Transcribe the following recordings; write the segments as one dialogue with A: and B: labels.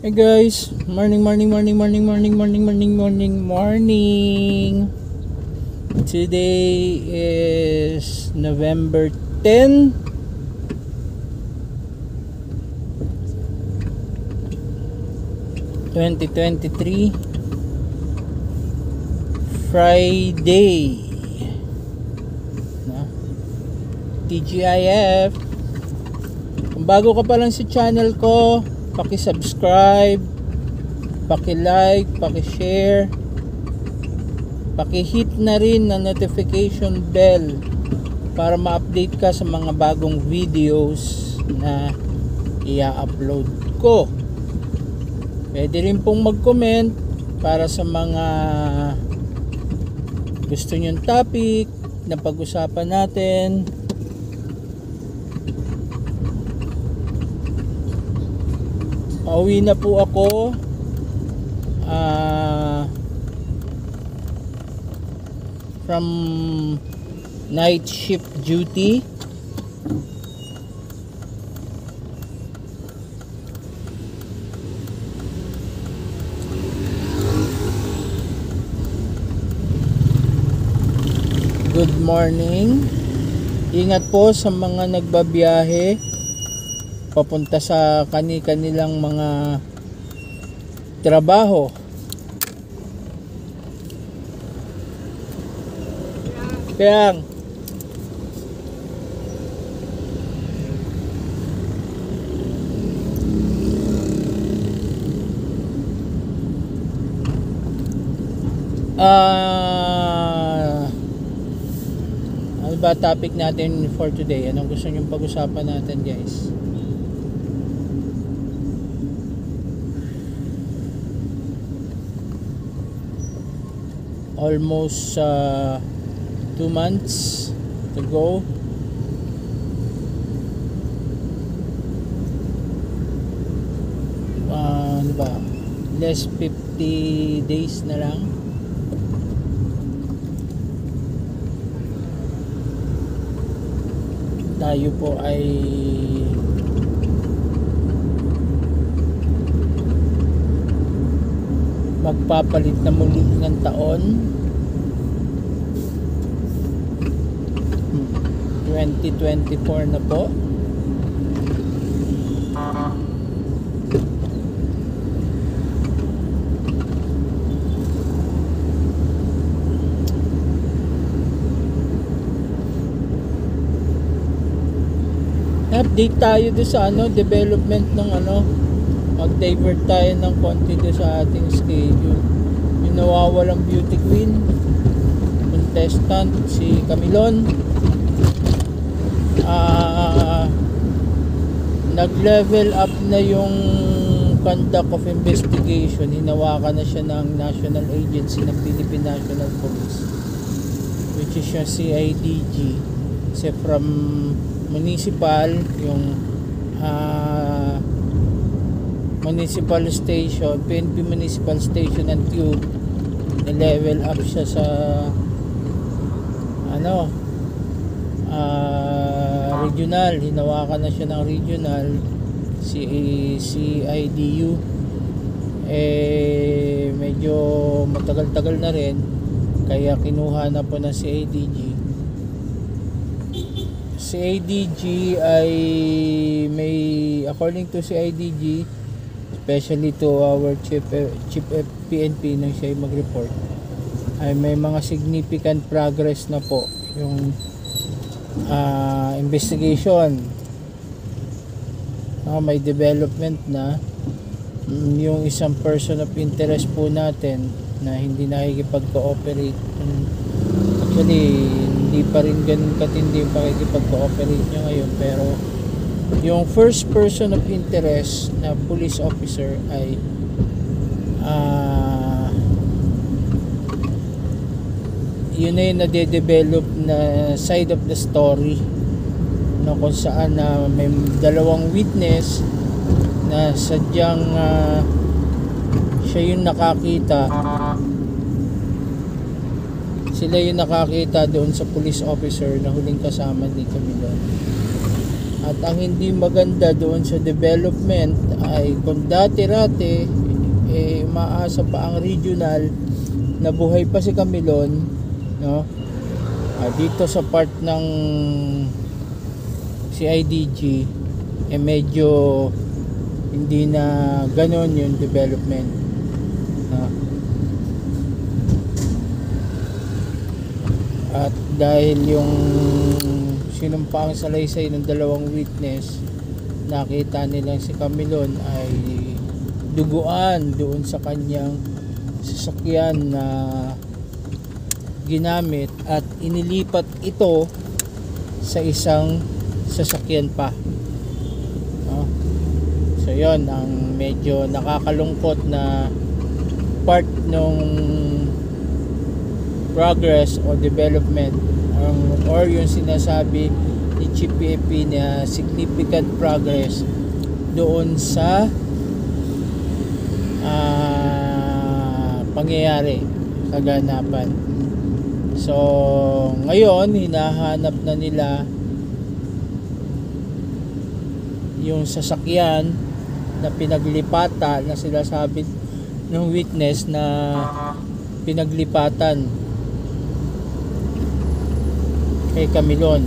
A: Hey guys, morning. Today is November 10, 2023, Friday. TGIF. Kung bago ka pa lang sa channel ko, paki-subscribe, paki-like, paki-share, paki-hit na rin na notification bell para ma-update ka sa mga bagong videos na i-upload ko. Pwede rin pong mag-comment para sa mga gusto nyong topic na pag-usapan natin. Pauwi na po ako from night shift duty. Good morning. Ingat po sa mga nagbabiyahe papunta sa kanilang mga trabaho. Kaya ano ba topic natin for today? Anong gusto nyong pag-usapan natin, guys? Almost 2 months to go. Ano ba? Less 50 days na lang. Tayo po ay magpapalit na muli ng taon. 2024 na po. Update tayo doon sa development ng mag-divert tayo ng konti doon sa ating schedule. Yung nawawalang beauty queen contestant si Camilon, nag-level up na yung conduct of investigation. Hinawakan na siya ng national agency ng Philippine National Police, which is yung CIDG. Kasi from municipal, yung municipal station, PNP municipal station and tube, level up siya sa regional. Hinawakan na siya ng regional, CIDU. Medyo matagal-tagal na rin, kaya kinuha na po ng CIDG. CIDG ay may, according to CIDG, especially to our chief PNP nang siya mag-report, ay may mga significant progress na po yung investigation. May development na yung isang person of interest po natin na hindi nakikipag-cooperate. Actually, hindi pa rin ganun katindi yung pakikipag-cooperate niya ngayon, pero yung first person of interest na police officer ay yun na yung nade-develop na side of the story, na kung saan may dalawang witness na sadyang siya yung nakakita, sila yung nakakita doon sa police officer na huling kasama ni Camilon. At ang hindi maganda doon sa development ay kung dati-rati maasa pa ang regional na buhay pa si Camilon, no? Dito sa part ng CIDG medyo hindi na ganon yung development, no? At dahil yung sinumpaang salaysay ng dalawang witness, nakita nilang si Camilon ay duguan doon sa kanyang sasakyan na ginamit at inilipat ito sa isang sasakyan pa, no? So yon ang medyo nakakalungkot na part nung progress o development, or yung sinasabi ni Chief PAP na significant progress doon sa pangyayari, kaganapan. So ngayon hinahanap na nila yung sasakyan na pinaglipatan, na sila sabi ng witness na pinaglipatan kay Camilon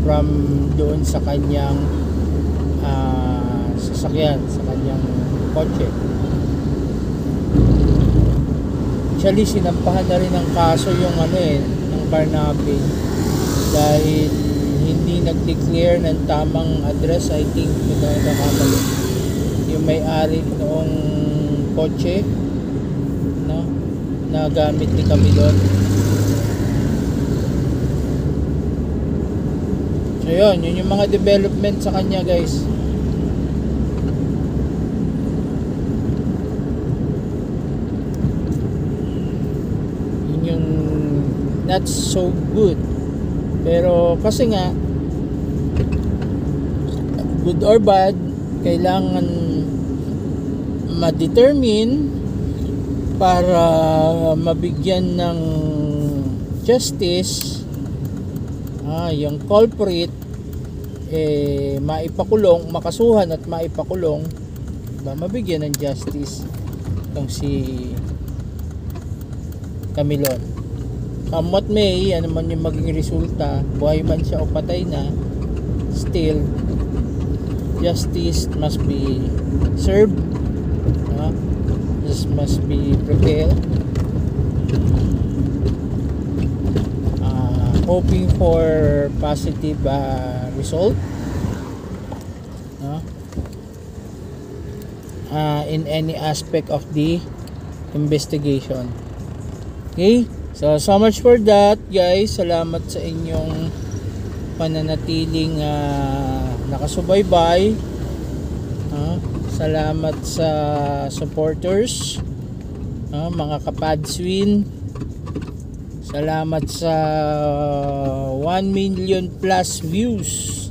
A: from doon sa kanyang sasakyan, sa kanyang kotse. Actually sinampahan na rin ng kaso yung ng Barnabe dahil hindi nag-declare ng tamang address. I think yung may-ari noong kotse, no, na gamit ni Camilon. So yun yung mga development sa kanya, guys. Yun yung not so good. Pero kasi nga, good or bad, kailangan ma-determine para mabigyan ng justice yung culprit, maipakulong, makasuhan at maipakulong, mabigyan ng justice itong si Camilon. Come what may, ano man yung maging resulta, buhay man siya o patay na, still justice must be served, this must be prevailed. Hoping for positive result in any aspect of the investigation. Okay, so much for that, guys. Salamat sa inyong pananatiling nakasubaybay. Salamat sa supporters, mga kapadswin. Salamat sa 1 million plus views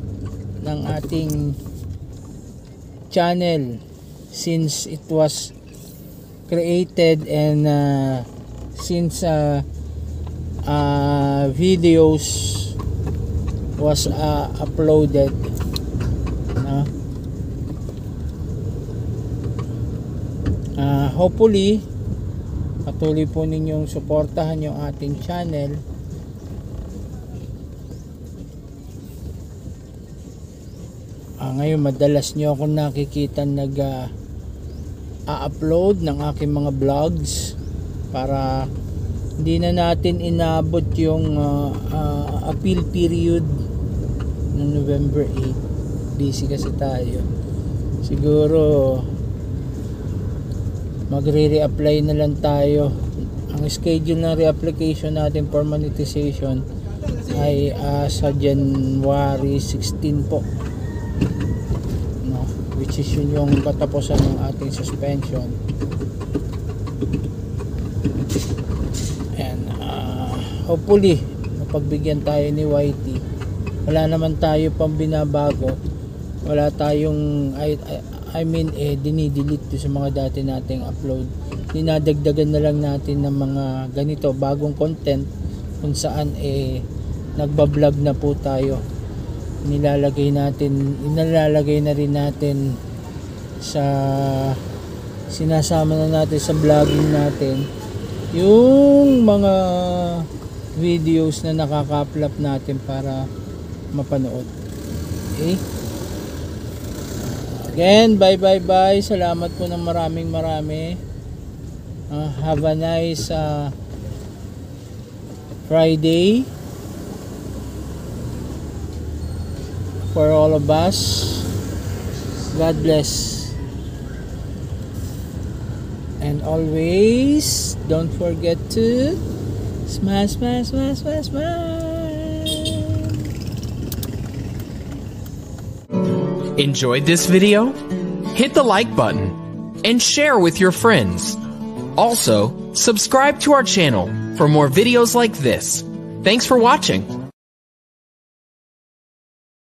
A: ng ating channel since it was created, and since videos was uploaded. Hopefully patuloy po ninyong suportahan yung ating channel. Ngayon madalas nyo akong nakikita nag-upload ng aking mga vlogs para hindi na natin inabot yung appeal period ng November 8. Busy kasi tayo. Siguro magre-reapply na lang tayo. Ang schedule ng reapplication natin for monetization ay sa January 16 po, no? Which is yun yung katapusan ng ating suspension. And hopefully mapagbigyan tayo ni YT. Wala naman tayo pang binabago, wala tayong dinidelete sa mga dati nating upload. Dinadagdagan na lang natin ng mga ganito bagong content kung saan nagbablog na po tayo. Inalalagay na rin natin sa sinasama na natin sa vlogging natin yung mga videos na nakaka-upload natin para mapanood. Okay? Again, bye. Salamat po ng marami. Have a nice Friday for all of us. God bless. And always don't forget to smile.
B: Enjoyed this video? Hit the like button and share with your friends. Also, subscribe to our channel for more videos like this. Thanks for watching.